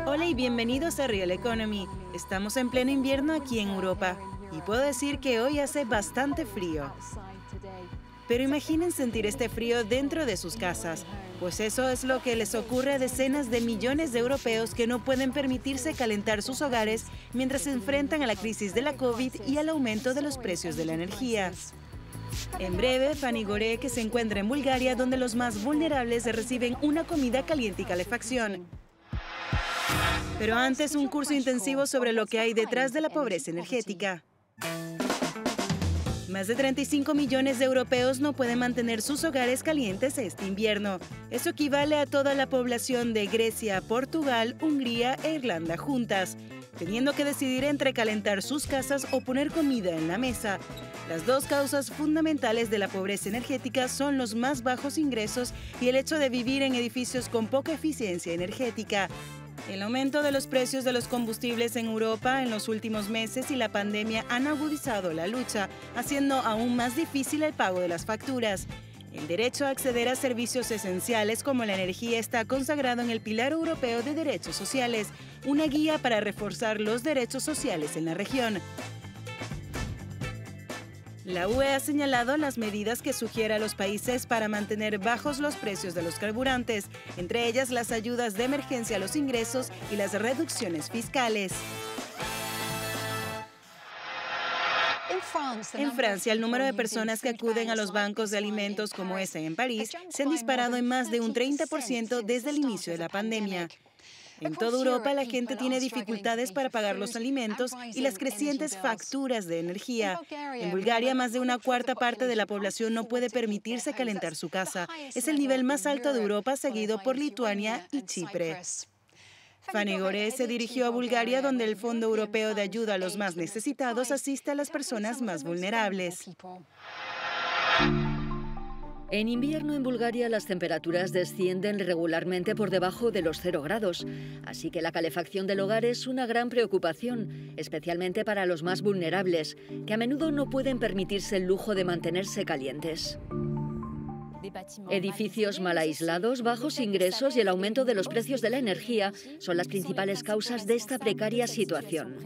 Hola y bienvenidos a Real Economy. Estamos en pleno invierno aquí en Europa y puedo decir que hoy hace bastante frío. Pero imaginen sentir este frío dentro de sus casas, pues eso es lo que les ocurre a decenas de millones de europeos que no pueden permitirse calentar sus hogares mientras se enfrentan a la crisis de la COVID y al aumento de los precios de la energía. En breve, Fanny Gore, que se encuentra en Bulgaria, donde los más vulnerables reciben una comida caliente y calefacción. Pero antes, un curso intensivo sobre lo que hay detrás de la pobreza energética. Más de 35 millones de europeos no pueden mantener sus hogares calientes este invierno. Eso equivale a toda la población de Grecia, Portugal, Hungría e Irlanda juntas, teniendo que decidir entre calentar sus casas o poner comida en la mesa. Las dos causas fundamentales de la pobreza energética son los más bajos ingresos y el hecho de vivir en edificios con poca eficiencia energética. El aumento de los precios de los combustibles en Europa en los últimos meses y la pandemia han agudizado la lucha, haciendo aún más difícil el pago de las facturas. El derecho a acceder a servicios esenciales como la energía está consagrado en el Pilar Europeo de Derechos Sociales, una guía para reforzar los derechos sociales en la región. La UE ha señalado las medidas que sugiere a los países para mantener bajos los precios de los carburantes, entre ellas las ayudas de emergencia a los ingresos y las reducciones fiscales. En Francia, el número de personas que acuden a los bancos de alimentos como ese en París se han disparado en más de un 30% desde el inicio de la pandemia. En toda Europa, la gente tiene dificultades para pagar los alimentos y las crecientes facturas de energía. En Bulgaria, más de una cuarta parte de la población no puede permitirse calentar su casa. Es el nivel más alto de Europa, seguido por Lituania y Chipre. Fanny Gore se dirigió a Bulgaria, donde el Fondo Europeo de Ayuda a los Más Necesitados asiste a las personas más vulnerables. En invierno en Bulgaria las temperaturas descienden regularmente por debajo de los 0 grados, así que la calefacción del hogar es una gran preocupación, especialmente para los más vulnerables, que a menudo no pueden permitirse el lujo de mantenerse calientes. Edificios mal aislados, bajos ingresos y el aumento de los precios de la energía son las principales causas de esta precaria situación.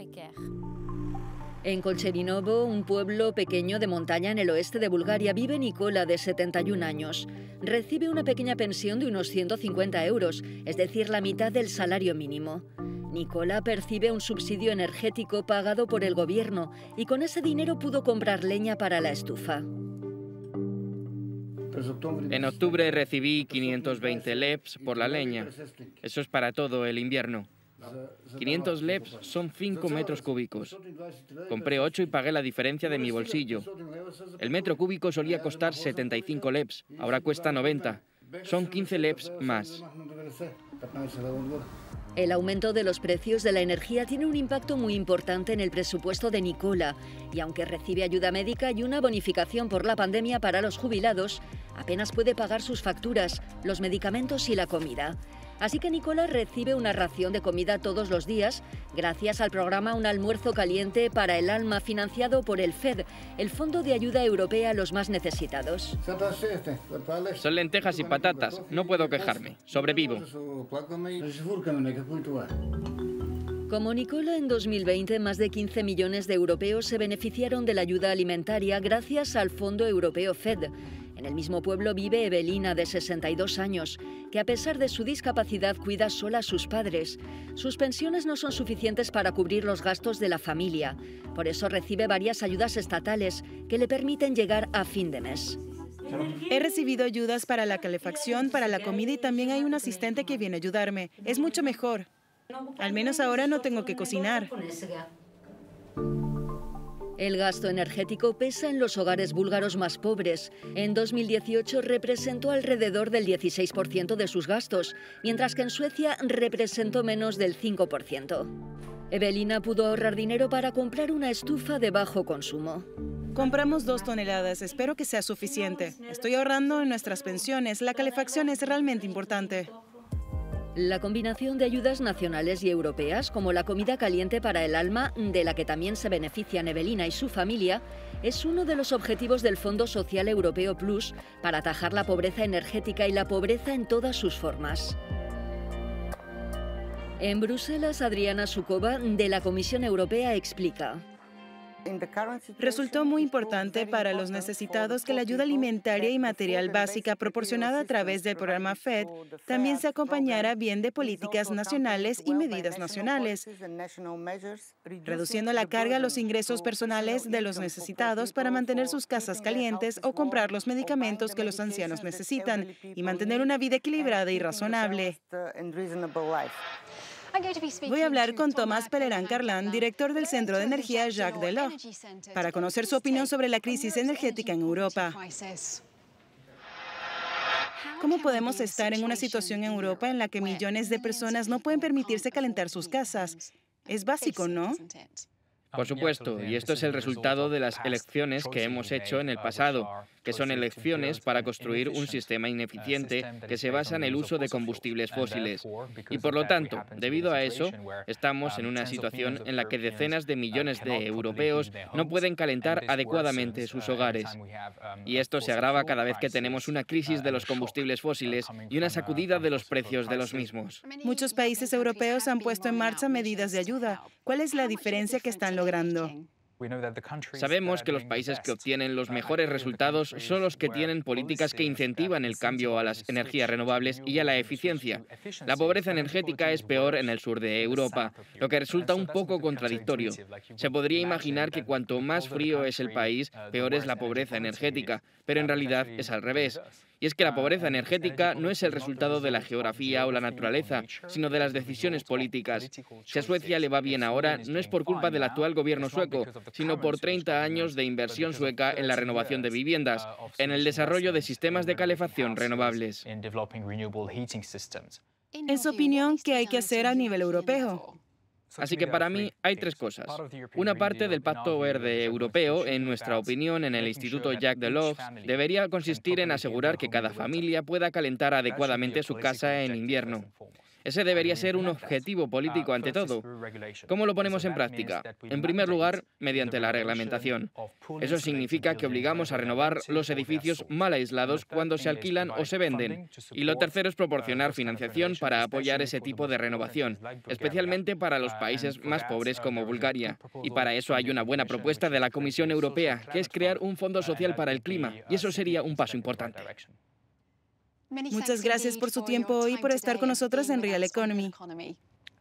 En Colcherinovo, un pueblo pequeño de montaña en el oeste de Bulgaria, vive Nicola, de 71 años. Recibe una pequeña pensión de unos 150 euros, es decir, la mitad del salario mínimo. Nicola percibe un subsidio energético pagado por el gobierno y con ese dinero pudo comprar leña para la estufa. En octubre recibí 520 LEPs por la leña. Eso es para todo el invierno. 500 LEPs son 5 metros cúbicos. Compré 8 y pagué la diferencia de mi bolsillo. El metro cúbico solía costar 75 LEPs, ahora cuesta 90. Son 15 LEPs más. El aumento de los precios de la energía tiene un impacto muy importante en el presupuesto de Nicola, y aunque recibe ayuda médica y una bonificación por la pandemia para los jubilados, apenas puede pagar sus facturas, los medicamentos y la comida. Así que Nicola recibe una ración de comida todos los días gracias al programa Un Almuerzo Caliente para el Alma, financiado por el FED, el Fondo de Ayuda Europea a los Más Necesitados. Son lentejas y patatas, no puedo quejarme, sobrevivo. Como Nicola, en 2020 más de 15 millones de europeos se beneficiaron de la ayuda alimentaria gracias al Fondo Europeo FED. En el mismo pueblo vive Evelina, de 62 años, que a pesar de su discapacidad cuida sola a sus padres. Sus pensiones no son suficientes para cubrir los gastos de la familia. Por eso recibe varias ayudas estatales que le permiten llegar a fin de mes. He recibido ayudas para la calefacción, para la comida y también hay un asistente que viene a ayudarme. Es mucho mejor. Al menos ahora no tengo que cocinar. El gasto energético pesa en los hogares búlgaros más pobres. En 2018 representó alrededor del 16% de sus gastos, mientras que en Suecia representó menos del 5%. Evelina pudo ahorrar dinero para comprar una estufa de bajo consumo. Compramos 2 toneladas, espero que sea suficiente. Estoy ahorrando en nuestras pensiones, la calefacción es realmente importante. La combinación de ayudas nacionales y europeas, como la comida caliente para el alma, de la que también se benefician Evelina y su familia, es uno de los objetivos del Fondo Social Europeo Plus para atajar la pobreza energética y la pobreza en todas sus formas. En Bruselas, Adriana Suková, de la Comisión Europea, explica. Resultó muy importante para los necesitados que la ayuda alimentaria y material básica proporcionada a través del programa FED también se acompañara bien de políticas nacionales y medidas nacionales, reduciendo la carga a los ingresos personales de los necesitados para mantener sus casas calientes o comprar los medicamentos que los ancianos necesitan y mantener una vida equilibrada y razonable. Voy a hablar con Tomás Pellerán-Carlán, director del Centro de Energía Jacques Delors, para conocer su opinión sobre la crisis energética en Europa. ¿Cómo podemos estar en una situación en Europa en la que millones de personas no pueden permitirse calentar sus casas? Es básico, ¿no? Por supuesto, y esto es el resultado de las elecciones que hemos hecho en el pasado, que son elecciones para construir un sistema ineficiente que se basa en el uso de combustibles fósiles. Y por lo tanto, debido a eso, estamos en una situación en la que decenas de millones de europeos no pueden calentar adecuadamente sus hogares. Y esto se agrava cada vez que tenemos una crisis de los combustibles fósiles y una sacudida de los precios de los mismos. Muchos países europeos han puesto en marcha medidas de ayuda. ¿Cuál es la diferencia que están logrando? Sabemos que los países que obtienen los mejores resultados son los que tienen políticas que incentivan el cambio a las energías renovables y a la eficiencia. La pobreza energética es peor en el sur de Europa, lo que resulta un poco contradictorio. Se podría imaginar que cuanto más frío es el país, peor es la pobreza energética, pero en realidad es al revés. Y es que la pobreza energética no es el resultado de la geografía o la naturaleza, sino de las decisiones políticas. Si a Suecia le va bien ahora, no es por culpa del actual gobierno sueco, sino por 30 años de inversión sueca en la renovación de viviendas, en el desarrollo de sistemas de calefacción renovables. En su opinión, ¿qué hay que hacer a nivel europeo? Así que para mí hay tres cosas. Una parte del Pacto Verde Europeo, en nuestra opinión en el Instituto Jacques Delors, debería consistir en asegurar que cada familia pueda calentar adecuadamente su casa en invierno. Ese debería ser un objetivo político ante todo. ¿Cómo lo ponemos en práctica? En primer lugar, mediante la reglamentación. Eso significa que obligamos a renovar los edificios mal aislados cuando se alquilan o se venden. Y lo tercero es proporcionar financiación para apoyar ese tipo de renovación, especialmente para los países más pobres como Bulgaria. Y para eso hay una buena propuesta de la Comisión Europea, que es crear un fondo social para el clima, y eso sería un paso importante. Muchas gracias por su tiempo y por estar con nosotros en Real Economy.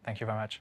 Thank you very much.